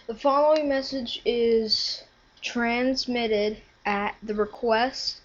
The following message is transmitted at the request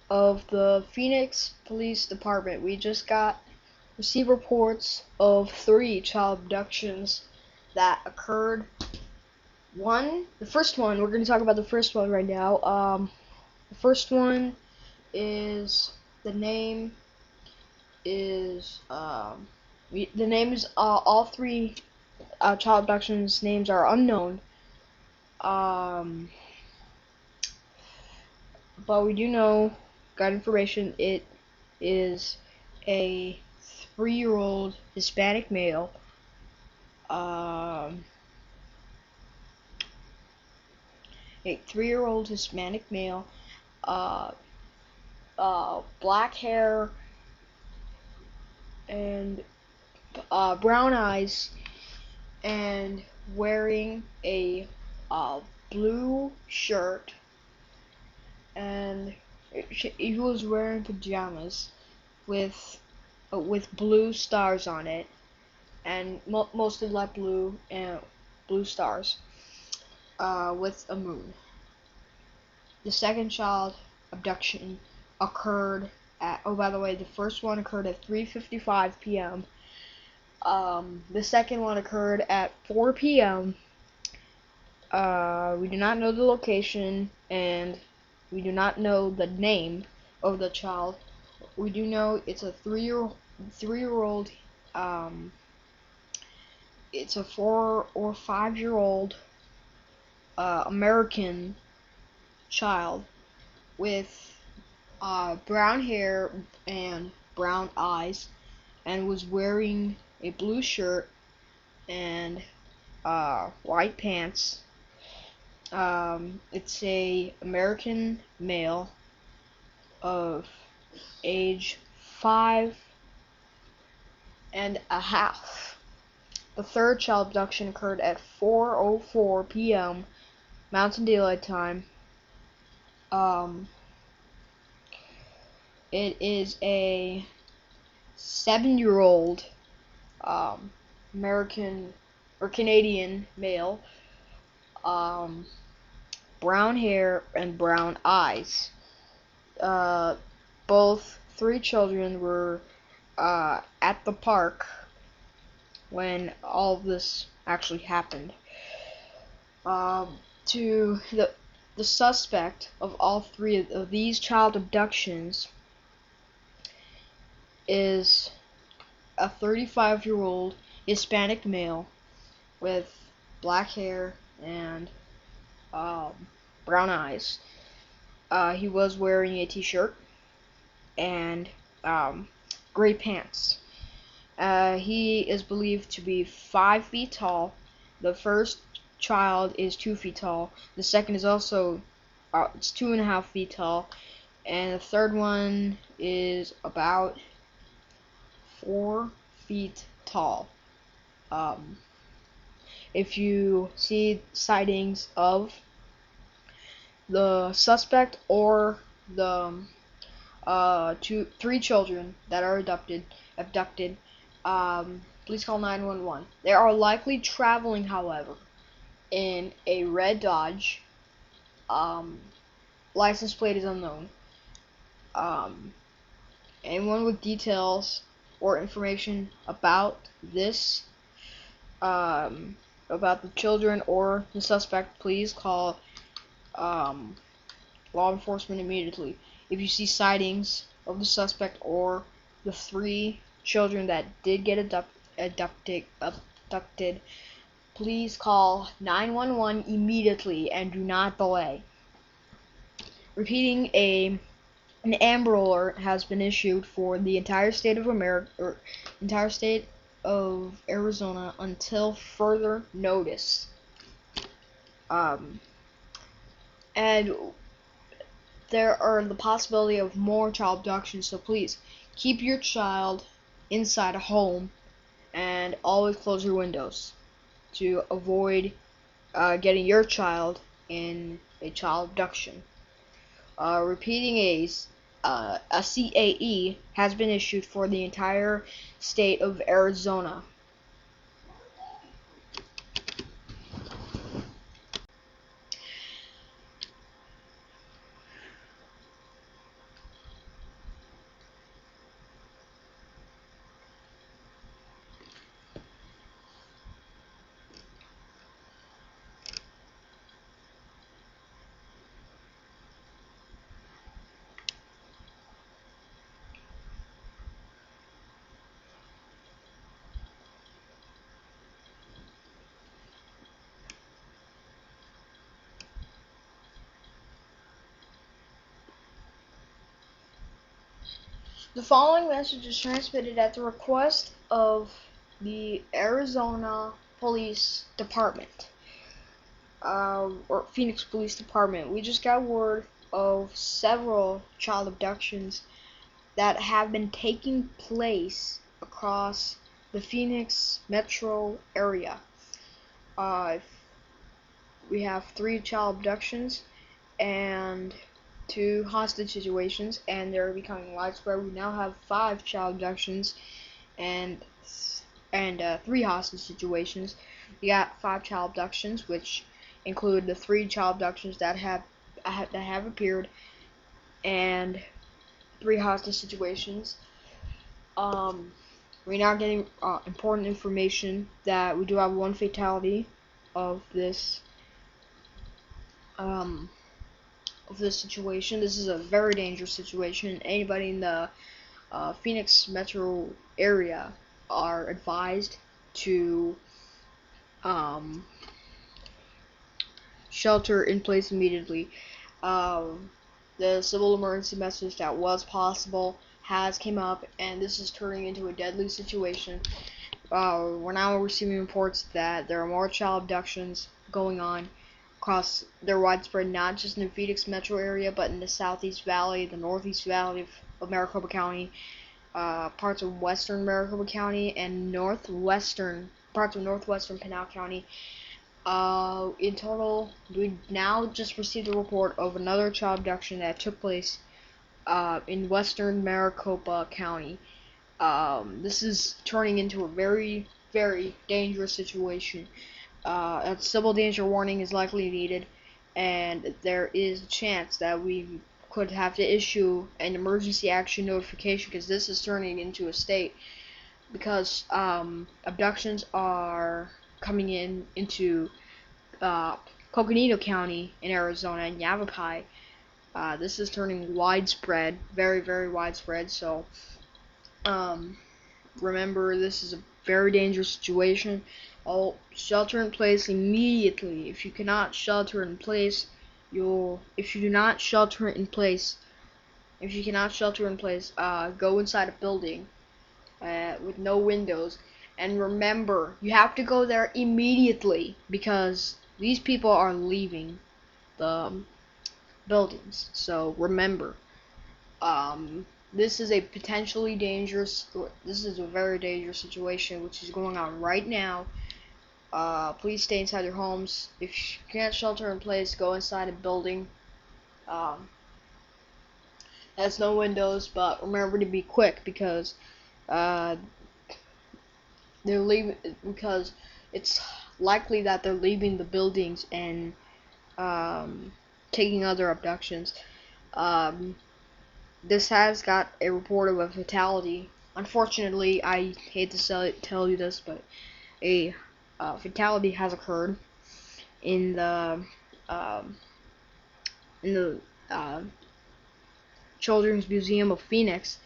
of the Phoenix Police Department. We just received reports of 3 child abductions that occurred. The first one, we're going to talk about the first one right now. The first one is, the name is, all 3 child abductions names are unknown. But we do know, got information, it is a 3-year-old Hispanic male. A 3-year-old Hispanic male, black hair and brown eyes, and wearing a blue shirt, and he was wearing pajamas with blue stars on it, and mostly light blue and blue stars, with a moon. The second child abduction occurred at, oh, by the way, the first one occurred at 3:55 p.m. The second one occurred at 4 p.m. We do not know the location, and we do not know the name of the child. We do know it's a 3-year-old. It's a 4 or 5-year-old American child with brown hair and brown eyes, and was wearing a blue shirt and white pants. It's a American male of age 5 and a half. The third child abduction occurred at 4:04 p.m. Mountain Daylight Time. It is a 7-year-old American or Canadian male, brown hair and brown eyes. Both 3 children were at the park when all of this actually happened. To the suspect of all 3 of these child abductions is a 35-year-old Hispanic male with black hair and brown eyes. He was wearing a t-shirt and gray pants. He is believed to be 5 feet tall. The first child is 2 feet tall. The second is also it's 2.5 feet tall, and the third one is about 4 feet tall. If you see sightings of the suspect or the 3 children that are abducted, please call 911. They are likely traveling, however, in a red Dodge. License plate is unknown. Anyone with details or information about this, about the children or the suspect, please call law enforcement immediately. If you see sightings of the suspect or the 3 children that did get abducted, please call 911 immediately and do not delay. Repeating, an Amber Alert has been issued for the entire state of Arizona until further notice. And there are the possibility of more child abductions, so please keep your child inside a home and always close your windows to avoid getting your child in a child abduction. Repeating, a CAE has been issued for the entire state of Arizona. The following message is transmitted at the request of the Arizona Police Department, or Phoenix Police Department. We just got word of several child abductions that have been taking place across the Phoenix metro area. We have 3 child abductions and 2 hostage situations, and they're becoming widespread. We now have 5 child abductions and 3 hostage situations. We got 5 child abductions, which include the 3 child abductions that have appeared, and 3 hostage situations. We're now getting important information that we do have 1 fatality of this situation. This is a very dangerous situation. Anybody in the Phoenix metro area are advised to shelter in place immediately. The civil emergency message that was possible has came up, and this is turning into a deadly situation. We're now receiving reports that there are more child abductions going on across. They're widespread not just in the Phoenix metro area, but in the Southeast Valley, the Northeast Valley of Maricopa County, parts of Western Maricopa County, and parts of Northwestern Pinal County. In total, we now just received a report of another child abduction that took place in Western Maricopa County. This is turning into a very, very dangerous situation. A civil danger warning is likely needed, and there is a chance that we could have to issue an emergency action notification, because this is turning into a state, because abductions are coming into Coconino County in Arizona and Yavapai. This is turning widespread, very, very widespread. So remember, this is a very dangerous situation. All shelter in place immediately. If you cannot shelter in place, go inside a building with no windows. And remember, you have to go there immediately, because these people are leaving the buildings. So remember, this is a very dangerous situation which is going on right now. Please stay inside your homes. If you can't shelter in place, go inside a building has no windows, but remember to be quick, because they're leaving, because it's likely that they're leaving the buildings and taking other abductions. This has got a report of a fatality. Unfortunately, I hate to tell you this, but a fatality has occurred in the Children's Museum of Phoenix.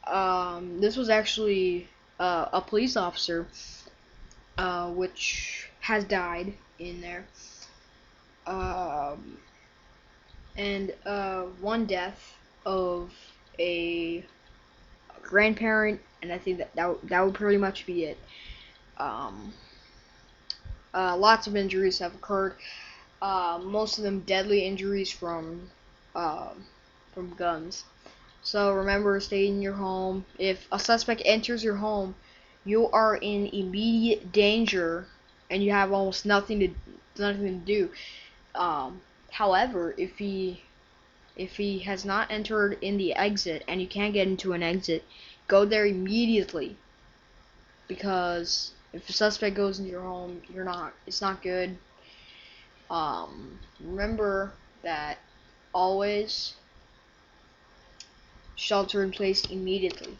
This was actually a police officer, which has died in there, and 1 death of a grandparent, and I think that would pretty much be it. Lots of injuries have occurred. Most of them deadly injuries from guns. So remember, stay in your home. If a suspect enters your home, you are in immediate danger, and you have almost nothing to do. However, if he has not entered in the exit and you can't get into an exit, go there immediately, because if a suspect goes into your home, it's not good. Remember that always shelter in place immediately.